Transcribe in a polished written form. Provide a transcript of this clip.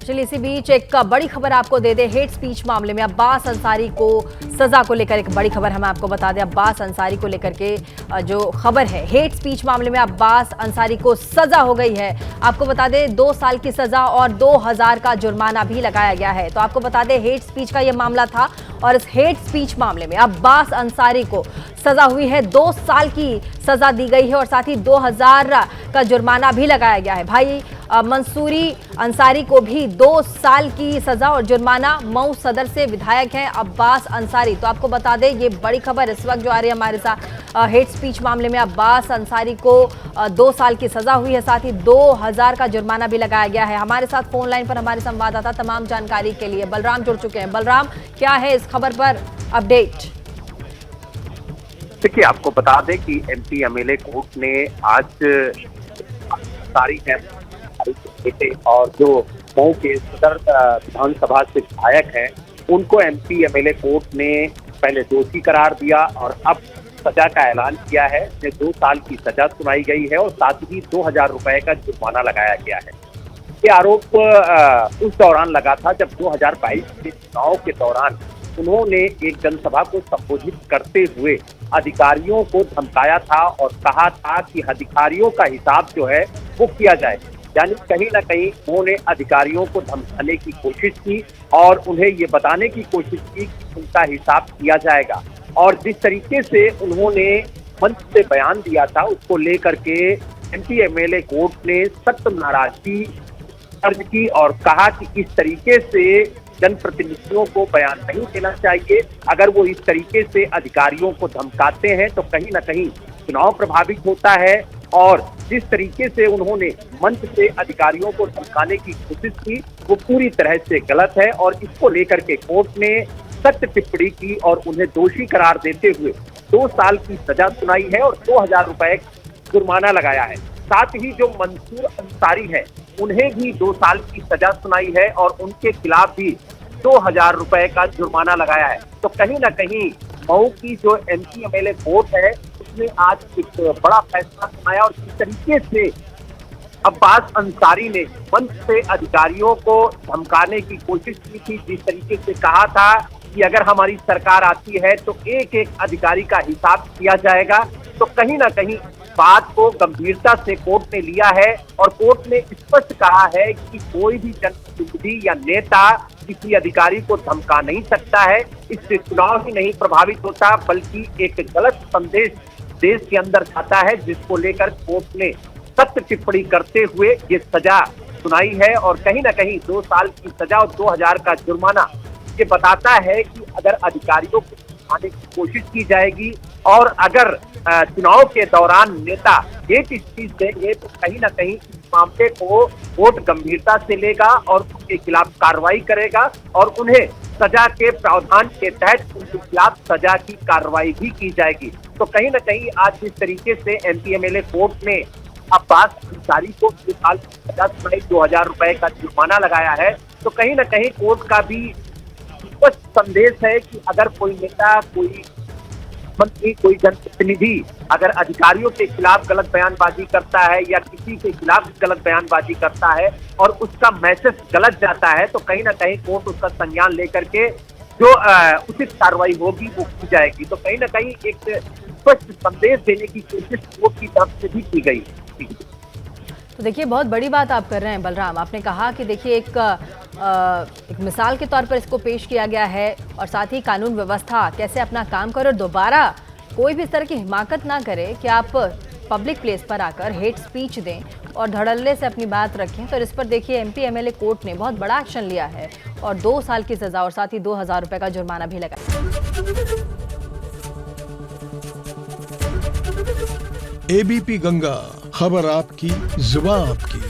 चलिए इसी बीच एक बड़ी खबर आपको दे दे। हेट स्पीच मामले में अब्बास अंसारी को सजा को लेकर एक बड़ी खबर हम आपको बता दें। अब्बास अंसारी को लेकर के जो खबर है, हेट स्पीच मामले में अब्बास अंसारी को सजा हो गई है। आपको बता दें 2 साल की सजा और 2000 का जुर्माना भी लगाया गया है। तो आपको बता दें हेट स्पीच का यह मामला था और इस हेट स्पीच मामले में अब्बास अंसारी को सजा हुई है। 2 साल की सजा दी गई है और साथ ही 2000 का जुर्माना भी लगाया गया है। भाई मंसूरी अंसारी को भी 2 साल की सजा और जुर्माना। मऊ सदर से विधायक हैं अब्बास अंसारी। तो आपको बता दें ये बड़ी खबर इस वक्त जो आ रही है हमारे साथ। हेट स्पीच मामले में अब्बास अंसारी को 2 साल की सजा हुई है, साथ ही 2000 का जुर्माना भी लगाया गया है। हमारे साथ फोन लाइन पर हमारे संवाददाता तमाम जानकारी के लिए बलराम जुड़ चुके हैं। बलराम, क्या है इस खबर पर अपडेट? देखिए, आपको बता दें कि एमपी एमएलए कोर्ट ने आज सारी है और जो मऊ के सदर विधानसभा से विधायक हैं उनको एमपी एमएलए कोर्ट ने पहले दोषी करार दिया और अब सजा का ऐलान किया है। 2 साल की सजा सुनाई गई है और साथ ही 2000 रुपए का जुर्माना लगाया गया है। ये आरोप उस दौरान लगा था जब 2022 के चुनाव के दौरान उन्होंने एक जनसभा को संबोधित करते हुए अधिकारियों को धमकाया था और कहा था कि अधिकारियों का हिसाब जो है वो किया जाए। यानी कहीं ना कहीं उन्होंने अधिकारियों को धमकाने की कोशिश की और उन्हें ये बताने की कोशिश की कि उनका हिसाब किया जाएगा। और जिस तरीके से उन्होंने मंच से बयान दिया था उसको लेकर के एमपी एमएलए कोर्ट ने सख्त नाराजगी दर्ज की और कहा कि इस तरीके से जनप्रतिनिधियों को बयान नहीं देना चाहिए। अगर वो इस तरीके से अधिकारियों को धमकाते हैं तो कहीं ना कहीं चुनाव प्रभावित होता है और जिस तरीके से उन्होंने मंच से अधिकारियों को धमकाने की कोशिश की वो पूरी तरह से गलत है और इसको लेकर के कोर्ट ने सख्त टिप्पणी की और उन्हें दोषी करार देते हुए 2 साल की सजा सुनाई है और 2000 रुपए जुर्माना लगाया है। साथ ही जो मंसूर अंसारी है उन्हें भी 2 साल की सजा सुनाई है और उनके खिलाफ भी 2000 रुपए का जुर्माना लगाया है। तो कहीं ना कहीं मऊ की जो एमपी एमएलए कोर्ट है उसने आज एक बड़ा फैसला सुनाया और जिस तरीके से अब्बास अंसारी ने मंच से अधिकारियों को धमकाने की कोशिश की थी, जिस तरीके से कहा था कि अगर हमारी सरकार आती है तो एक एक अधिकारी का हिसाब किया जाएगा, तो कहीं ना कहीं बात को गंभीरता से कोर्ट ने लिया है और कोर्ट ने स्पष्ट कहा है कि कोई भी जनप्रतिनिधि या नेता किसी अधिकारी को धमका नहीं सकता है। इससे चुनाव ही नहीं प्रभावित होता बल्कि एक गलत संदेश देश के अंदर जाता है, जिसको लेकर कोर्ट ने सख्त टिप्पणी करते हुए ये सजा सुनाई है। और कहीं ना कहीं 2 साल की सजा और 2000 का जुर्माना ये बताता है कि अगर अधिकारियों को आने की कोशिश की जाएगी और अगर चुनाव के दौरान नेता हेट स्पीच देंगे तो कहीं ना कहीं इस मामले को कोर्ट गंभीरता से लेगा और उनके खिलाफ कार्रवाई करेगा और उन्हें सजा के प्रावधान के तहत उनके खिलाफ सजा की कार्रवाई भी की जाएगी। तो कहीं ना कहीं आज जिस तरीके से एमपी एमएलए कोर्ट ने अब्बास अंसारी को 2 साल की सजा सुनाई, 2000 रुपए का जुर्माना लगाया है, तो कहीं ना कहीं कोर्ट का भी स्पष्ट संदेश है कि अगर कोई नेता, कोई मंत्री, कोई जनप्रतिनिधि अगर अधिकारियों के खिलाफ गलत बयानबाजी करता है या किसी के खिलाफ गलत बयानबाजी करता है और उसका मैसेज गलत जाता है तो कहीं ना कहीं कोर्ट उसका संज्ञान लेकर के जो उचित कार्रवाई होगी वो की जाएगी। तो कहीं ना कहीं एक स्पष्ट संदेश देने की कोशिश कोर्ट की तरफ से भी की गई। तो देखिए बहुत बड़ी बात आप कर रहे हैं बलराम। आपने कहा कि देखिए एक मिसाल के तौर पर इसको पेश किया गया है और साथ ही कानून व्यवस्था कैसे अपना काम करे और दोबारा कोई भी इस तरह की हिमाकत ना करे कि आप पब्लिक प्लेस पर आकर हेट स्पीच दें और धड़ल्ले से अपनी बात रखें। तो इस पर देखिए एमपी एमएलए कोर्ट ने बहुत बड़ा एक्शन लिया है और 2 साल की सजा और साथ ही 2000 रुपए का जुर्माना भी लगाया। एबीपी गंगा, खबर आपकी, जुबान आपकी।